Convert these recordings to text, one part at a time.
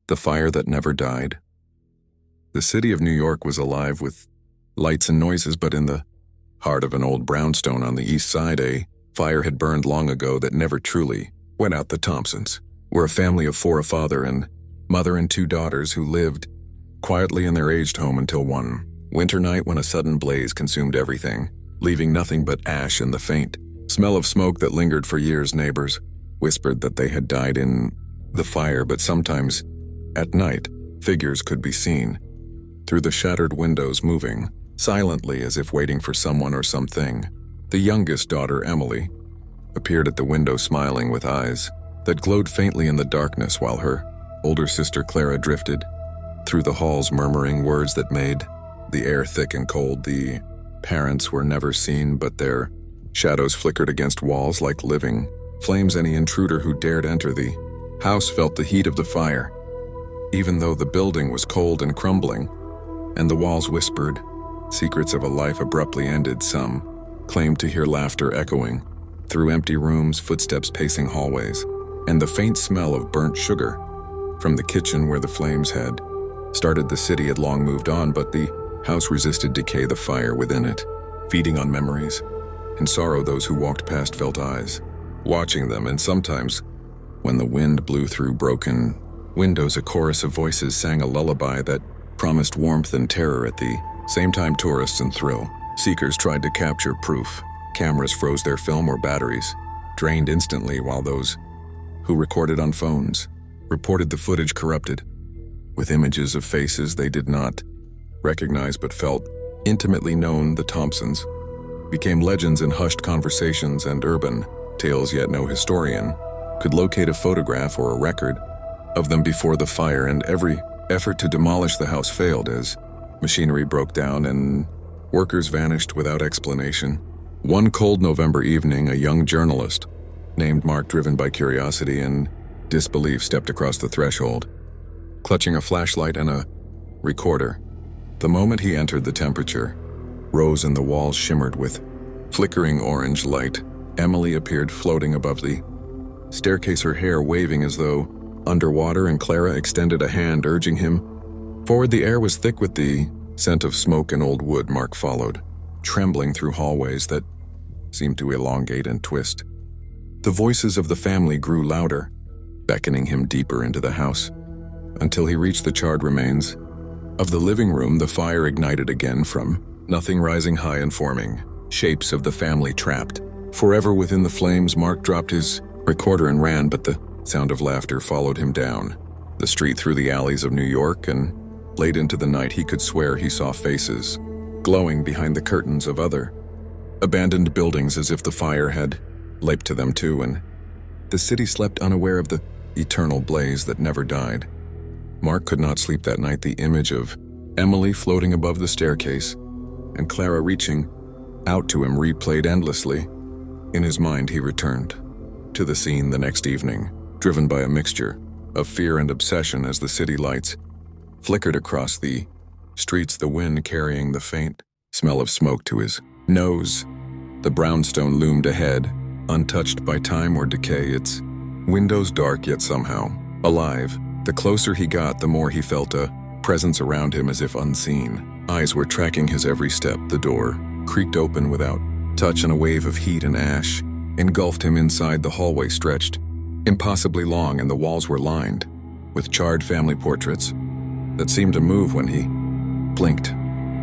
The fire that never died. The city of New York was alive with lights and noises, but in the heart of an old brownstone on the east side, a fire had burned long ago that never truly went out. The Thompsons were a family of four, a father and mother and two daughters, who lived quietly in their aged home until one winter night when a sudden blaze consumed everything, leaving nothing but ash and the faint smell of smoke that lingered for years. Neighbors whispered that they had died in the fire, but sometimes at night, figures could be seen through the shattered windows, moving silently as if waiting for someone or something. The youngest daughter, Emily, appeared at the window smiling with eyes that glowed faintly in the darkness, while her older sister Clara drifted through the halls, murmuring words that made the air thick and cold. The parents were never seen, but their shadows flickered against walls like living flames. Any intruder who dared enter the house felt the heat of the fire, even though the building was cold and crumbling, and the walls whispered secrets of a life abruptly ended. Some claimed to hear laughter echoing through empty rooms, footsteps pacing hallways, and the faint smell of burnt sugar from the kitchen where the flames had started. The city had long moved on, but the house resisted decay, the fire within it feeding on memories and sorrow. Those who walked past felt eyes watching them, and sometimes, when the wind blew through broken windows, a chorus of voices sang a lullaby that promised warmth and terror. At the same time, tourists and thrill seekers tried to capture proof. Cameras froze their film, or batteries drained instantly, while those who recorded on phones reported the footage corrupted with images of faces they did not recognize but felt intimately known. The Thompsons became legends in hushed conversations and urban tales, yet no historian could locate a photograph or a record of them before the fire, and every effort to demolish the house failed as machinery broke down and workers vanished without explanation. One cold November evening, a young journalist named Mark, driven by curiosity and disbelief, stepped across the threshold, clutching a flashlight and a recorder. The moment he entered, the temperature rose and the walls shimmered with flickering orange light. Emily appeared floating above the staircase, her hair waving as though underwater, and Clara extended a hand, urging him forward. The air was thick with the scent of smoke and old wood. Mark followed, trembling through hallways that seemed to elongate and twist. The voices of the family grew louder, beckoning him deeper into the house, until he reached the charred remains of the living room. The fire ignited again from nothing, rising high and forming shapes of the family trapped forever within the flames. Mark dropped his recorder and ran, but the sound of laughter followed him down the street, through the alleys of New York, and late into the night he could swear he saw faces glowing behind the curtains of other abandoned buildings, as if the fire had leapt to them too, and the city slept unaware of the eternal blaze that never died. Mark could not sleep that night. The image of Emily floating above the staircase and Clara reaching out to him replayed endlessly. In his mind, he returned to the scene the next evening, driven by a mixture of fear and obsession, as the city lights flickered across the streets, the wind carrying the faint smell of smoke to his nose. The brownstone loomed ahead, untouched by time or decay, its windows dark yet somehow alive. The closer he got, the more he felt a presence around him, as if unseen. Eyes were tracking his every step. The door creaked open without touch, and a wave of heat and ash engulfed him inside. The hallway stretched impossibly long, and the walls were lined with charred family portraits that seemed to move when he blinked.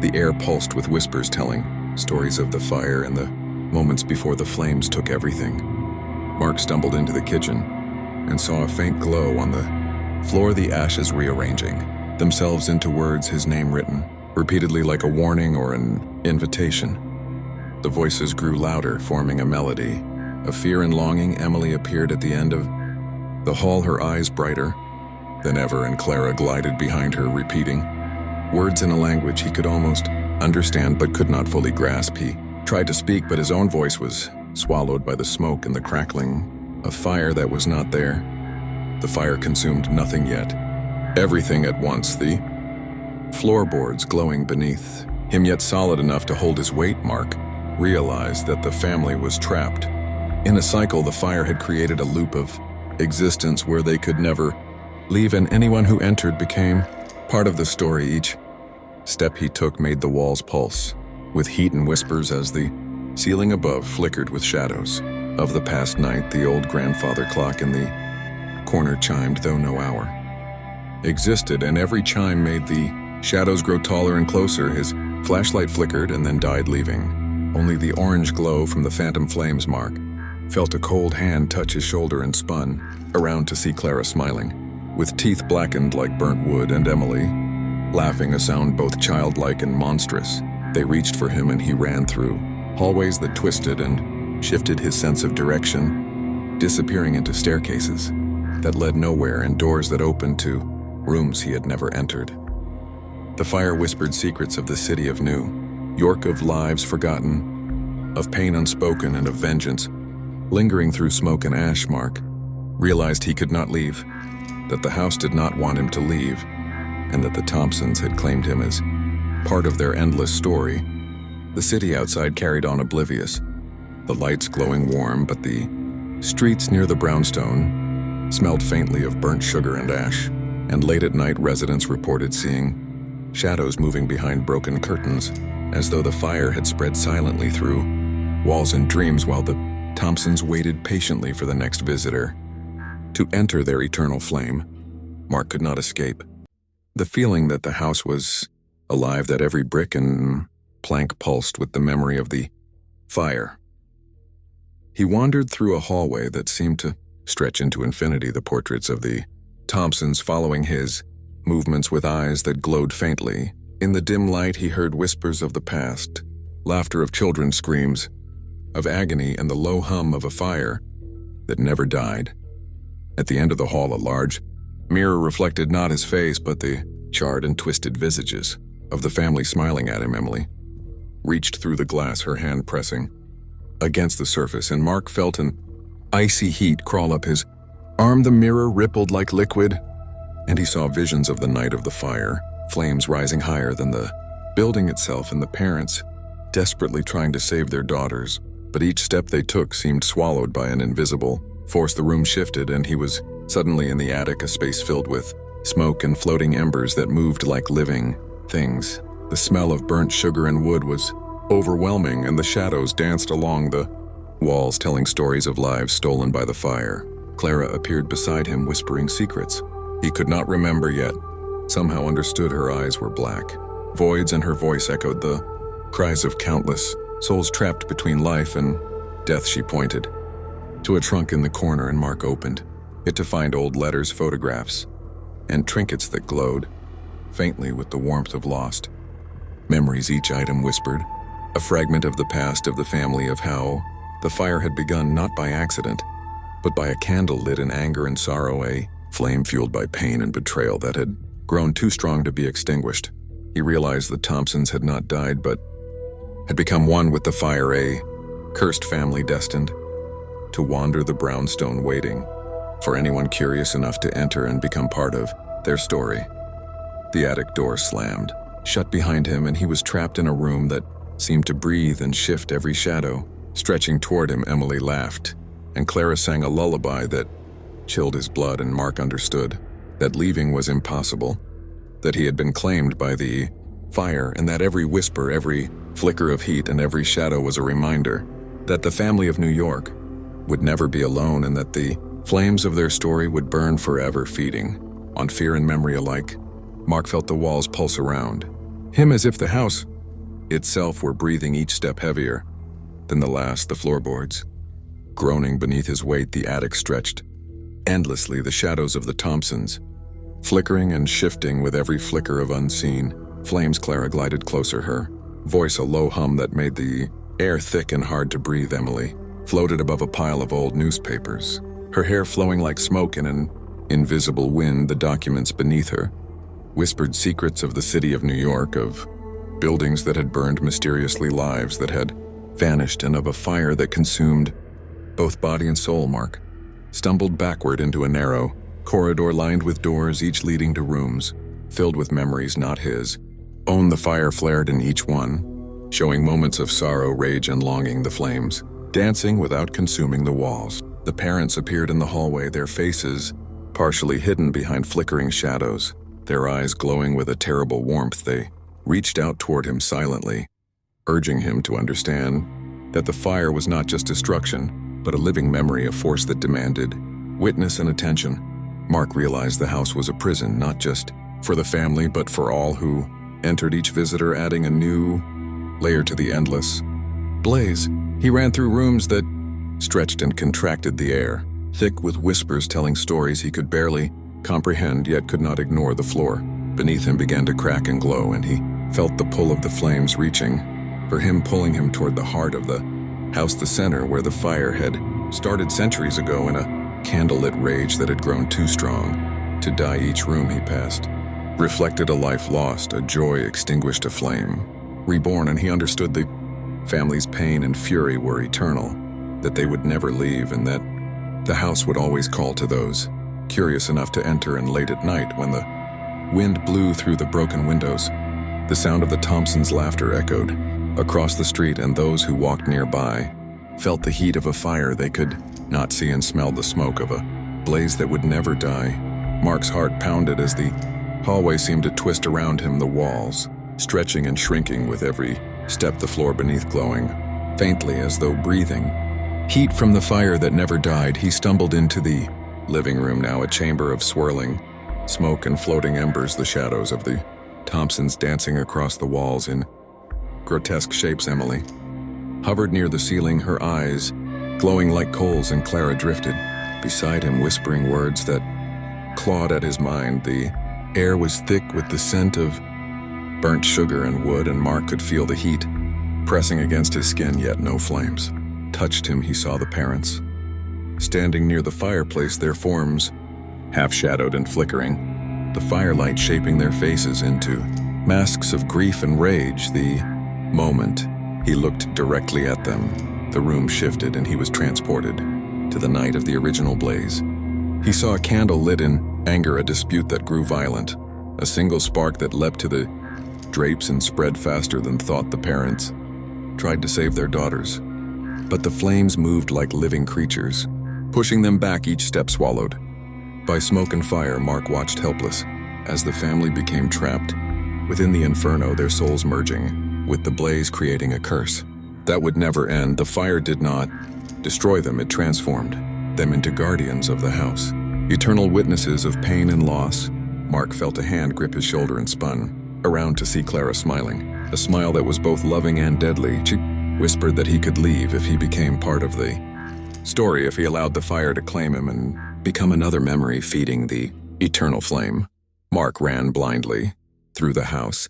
The air pulsed with whispers telling stories of the fire and the moments before the flames took everything. Mark stumbled into the kitchen and saw a faint glow on the floor, the ashes rearranging themselves into words, his name written repeatedly like a warning or an invitation. The voices grew louder, forming a melody of fear and longing. Emily appeared at the end of the hall, her eyes brighter than ever, and Clara glided behind her, repeating words in a language he could almost understand but could not fully grasp. He tried to speak, but his own voice was swallowed by the smoke and the crackling of fire that was not there. The fire consumed nothing yet, everything at once, the floorboards glowing beneath him, yet solid enough to hold his weight. Mark realized that the family was trapped in a cycle. The fire had created a loop of existence where they could never leave, and anyone who entered became part of the story. Each step he took made the walls pulse with heat and whispers as the ceiling above flickered with shadows of the past night. The old grandfather clock in the corner chimed, though no hour existed, and every chime made the shadows grow taller and closer. His flashlight flickered and then died, leaving only the orange glow from the phantom flames. Mark felt a cold hand touch his shoulder and spun around to see Clara smiling, with teeth blackened like burnt wood, and Emily laughing, a sound both childlike and monstrous. They reached for him and he ran through hallways that twisted and shifted his sense of direction, disappearing into staircases that led nowhere and doors that opened to rooms he had never entered. The fire whispered secrets of the city of New York, of lives forgotten, of pain unspoken, and of vengeance lingering through smoke and ash. Mark realized he could not leave, that the house did not want him to leave, and that the Thompsons had claimed him as part of their endless story. The city outside carried on oblivious, the lights glowing warm, but the streets near the brownstone smelled faintly of burnt sugar and ash, and late at night residents reported seeing shadows moving behind broken curtains, as though the fire had spread silently through walls and dreams, while the Thompsons waited patiently for the next visitor to enter their eternal flame. Mark could not escape the feeling that the house was alive, that every brick and plank pulsed with the memory of the fire. He wandered through a hallway that seemed to stretch into infinity, the portraits of the Thompsons following his movements with eyes that glowed faintly. In the dim light, he heard whispers of the past, laughter of children's screams of agony, and the low hum of a fire that never died. At the end of the hall, a large mirror reflected not his face, but the charred and twisted visages of the family smiling at him. Emily reached through the glass, her hand pressing against the surface, and Mark felt an icy heat crawl up his arm. The mirror rippled like liquid, and he saw visions of the night of the fire, flames rising higher than the building itself, and the parents desperately trying to save their daughters. But each step they took seemed swallowed by an invisible force. The room shifted, and he was suddenly in the attic, a space filled with smoke and floating embers that moved like living things. The smell of burnt sugar and wood was overwhelming, and the shadows danced along the walls, telling stories of lives stolen by the fire. Clara appeared beside him, whispering secrets he could not remember yet somehow understood. Her eyes were black voids, and her voice echoed the cries of countless souls trapped between life and death. She pointed to a trunk in the corner, and Mark opened it to find old letters, photographs, and trinkets that glowed faintly with the warmth of lost memories. Each item whispered a fragment of the past of the family, of how the fire had begun not by accident, but by a candle lit in anger and sorrow, a flame fueled by pain and betrayal that had grown too strong to be extinguished. He realized the Thompsons had not died, but had become one with the fire, a cursed family destined to wander the brownstone, waiting for anyone curious enough to enter and become part of their story. The attic door slammed shut behind him, and he was trapped in a room that seemed to breathe and shift, every shadow stretching toward him. Emily laughed, and Clara sang a lullaby that chilled his blood, and Mark understood that leaving was impossible, that he had been claimed by the fire, and that every whisper, every flicker of heat, and every shadow was a reminder that the family of New York would never be alone, and that the flames of their story would burn forever, feeding on fear and memory alike. Mark felt the walls pulse around him, as if the house itself were breathing each step heavier than the last. The floorboards groaning beneath his weight, the attic stretched endlessly, the shadows of the Thompsons flickering and shifting with every flicker of unseen flames. Clara glided closer, her voice a low hum that made the air thick and hard to breathe. Emily floated above a pile of old newspapers, her hair flowing like smoke in an invisible wind. The documents beneath her whispered secrets of the city of New York, of buildings that had burned mysteriously, lives that had vanished, and of a fire that consumed both body and soul. Mark stumbled backward into a narrow corridor lined with doors, each leading to rooms filled with memories not his own. The fire flared in each one, showing moments of sorrow, rage, and longing, the flames dancing without consuming the walls. The parents appeared in the hallway, their faces partially hidden behind flickering shadows, their eyes glowing with a terrible warmth. They reached out toward him silently, urging him to understand that the fire was not just destruction, but a living memory, a force that demanded witness and attention. Mark realized the house was a prison, not just for the family, but for all who entered, each visitor adding a new layer to the endless blaze. He ran through rooms that stretched and contracted the air, thick with whispers telling stories he could barely comprehend, yet could not ignore. The floor beneath him began to crack and glow, and he felt the pull of the flames reaching for him, pulling him toward the heart of the house, the center where the fire had started centuries ago, in a candlelit rage that had grown too strong to die. Each room he passed reflected a life lost, a joy extinguished, a flame reborn, and he understood the family's pain and fury were eternal, that they would never leave, and that the house would always call to those curious enough to enter. And late at night, when the wind blew through the broken windows, the sound of the Thompsons' laughter echoed across the street, and those who walked nearby felt the heat of a fire they could not see and smelled the smoke of a blaze that would never die. Mark's heart pounded as the hallway seemed to twist around him, the walls stretching and shrinking with every step, the floor beneath glowing faintly as though breathing heat from the fire that never died. He stumbled into the living room, now a chamber of swirling smoke and floating embers, the shadows of the Thompsons dancing across the walls in grotesque shapes. Emily hovered near the ceiling, her eyes glowing like coals, and Clara drifted beside him, whispering words that clawed at his mind. The air was thick with the scent of burnt sugar and wood, and Mark could feel the heat pressing against his skin, yet no flames touched him. He saw the parents standing near the fireplace, their forms half-shadowed and flickering, the firelight shaping their faces into masks of grief and rage. The moment he looked directly at them, the room shifted, and he was transported to the night of the original blaze. He saw a candle lit in anger, a dispute that grew violent, a single spark that leapt to the drapes and spread faster than thought. The parents tried to save their daughters, but the flames moved like living creatures, pushing them back, each step swallowed by smoke and fire. Mark watched helpless as the family became trapped within the inferno, their souls merging with the blaze, creating a curse that would never end. The fire did not destroy them, it transformed them into guardians of the house, eternal witnesses of pain and loss. Mark felt a hand grip his shoulder and spun around to see Clara smiling, a smile that was both loving and deadly. She whispered that he could leave if he became part of the story, if he allowed the fire to claim him and become another memory feeding the eternal flame. Mark ran blindly through the house,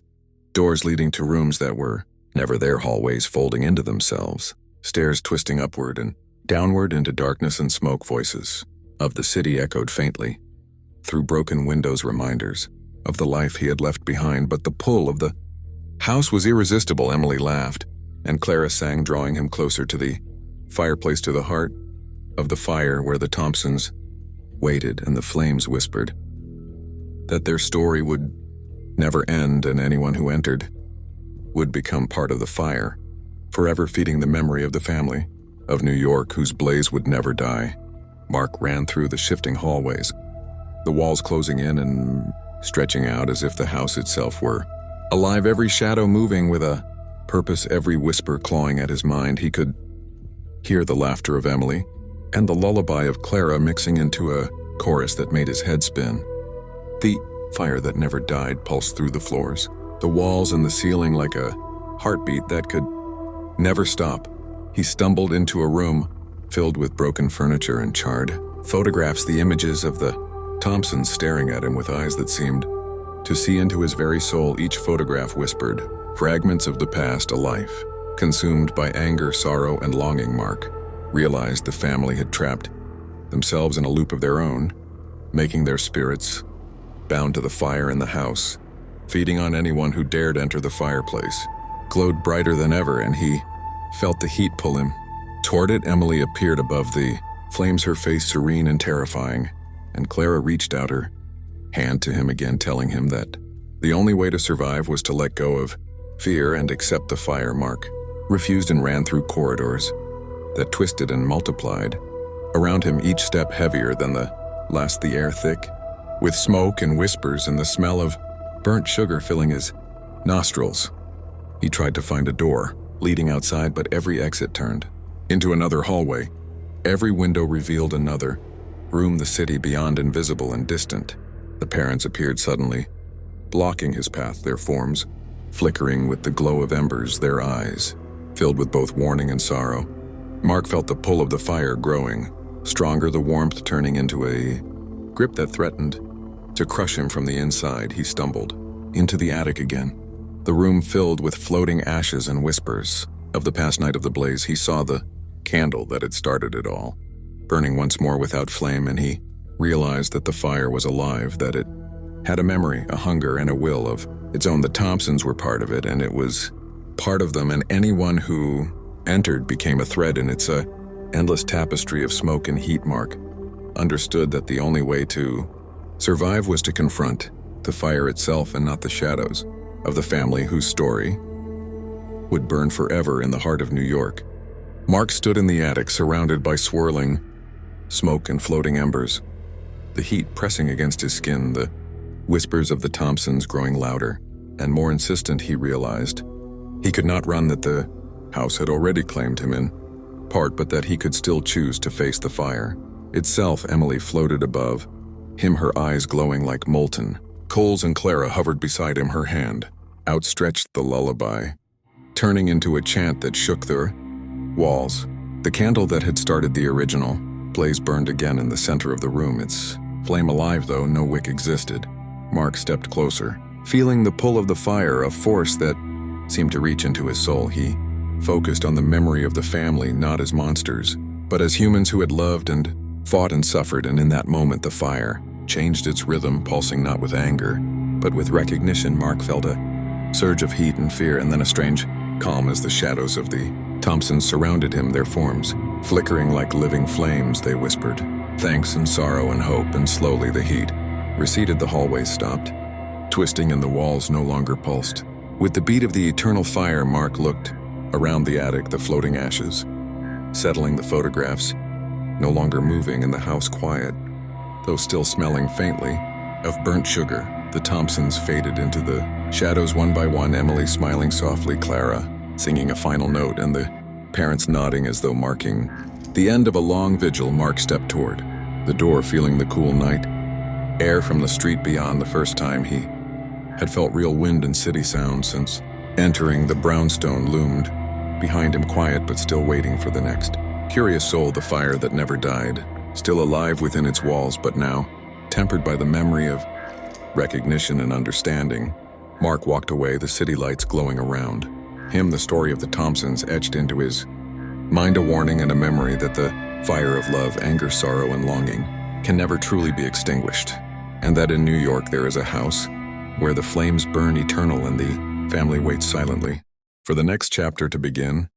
doors leading to rooms that were never there, hallways folding into themselves, stairs twisting upward and downward into darkness, and smoke. Voices of the city echoed faintly through broken windows, reminders of the life he had left behind. But the pull of the house was irresistible. Emily laughed, and Clara sang, drawing him closer to the fireplace, to the heart of the fire where the Thompsons waited, and the flames whispered that their story would never end, and anyone who entered would become part of the fire, forever feeding the memory of the family of New York whose blaze would never die. Mark ran through the shifting hallways, the walls closing in and stretching out as if the house itself were alive, every shadow moving with a purpose, every whisper clawing at his mind. He could hear the laughter of Emily and the lullaby of Clara mixing into a chorus that made his head spin. The fire that never died pulsed through the floors, the walls and the ceiling like a heartbeat that could never stop. He stumbled into a room filled with broken furniture and charred photographs, the images of the Thompsons staring at him with eyes that seemed to see into his very soul. Each photograph whispered fragments of the past, a life consumed by anger, sorrow, and longing. Mark realized the family had trapped themselves in a loop of their own, making their spirits bound to the fire in the house, feeding on anyone who dared enter. The fireplace glowed brighter than ever, and he felt the heat pull him toward it. Emily appeared above the flames, her face serene and terrifying, and Clara reached out her hand to him again, telling him that the only way to survive was to let go of fear and accept the fire. Mark refused and ran through corridors that twisted and multiplied around him, each step heavier than the last the air thick, with smoke and whispers and the smell of burnt sugar filling his nostrils. He tried to find a door leading outside, but every exit turned into another hallway. Every window revealed another room, the city beyond, invisible and distant. The parents appeared suddenly, blocking his path, their forms flickering with the glow of embers, their eyes filled with both warning and sorrow. Mark felt the pull of the fire growing stronger, the warmth turning into a grip that threatened to crush him from the inside. He stumbled into the attic again, the room filled with floating ashes and whispers of the past night of the blaze. He saw the candle that had started it all, burning once more without flame, and he realized that the fire was alive, that it had a memory, a hunger, and a will of its own. The Thompsons were part of it, and it was part of them, and anyone who entered became a thread in its endless tapestry of smoke and heat. Mark understood that the only way to survive was to confront the fire itself and not the shadows of the family whose story would burn forever in the heart of New York. Mark stood in the attic, surrounded by swirling smoke and floating embers, the heat pressing against his skin, the whispers of the Thompsons growing louder and more insistent. He realized he could not run, that the house had already claimed him in part, but that he could still choose to face the fire itself. Emily floated above him, her eyes glowing like molten coals, and Clara hovered beside him, her hand outstretched, the lullaby turning into a chant that shook the walls. The candle that had started the original blaze burned again in the center of the room, its flame alive, though no wick existed. Mark stepped closer, feeling the pull of the fire, a force that seemed to reach into his soul. He focused on the memory of the family, not as monsters, but as humans who had loved and fought and suffered. And in that moment, the fire changed its rhythm, pulsing not with anger, but with recognition. Mark felt a surge of heat and fear, and then a strange calm as the shadows of the Thompsons surrounded him, their forms flickering like living flames. They whispered thanks and sorrow and hope, and slowly the heat receded. The hallways stopped twisting, and the walls no longer pulsed with the beat of the eternal fire. Mark looked around the attic, the floating ashes settling, the photographs no longer moving, and the house quiet, though still smelling faintly of burnt sugar. The Thompsons faded into the shadows one by one, Emily smiling softly, Clara singing a final note, and the parents nodding as though marking the end of a long vigil. Mark stepped toward the door, feeling the cool night air from the street beyond. The first time he had felt real wind and city sound since entering the brownstone loomed behind him, quiet but still waiting for the next curious soul. The fire that never died, still alive within its walls, but now tempered by the memory of recognition and understanding. Mark walked away, the city lights glowing around him, the story of the Thompsons etched into his mind, a warning and a memory that the fire of love, anger, sorrow, and longing can never truly be extinguished, and that in New York there is a house where the flames burn eternal and the family waits silently for the next chapter to begin.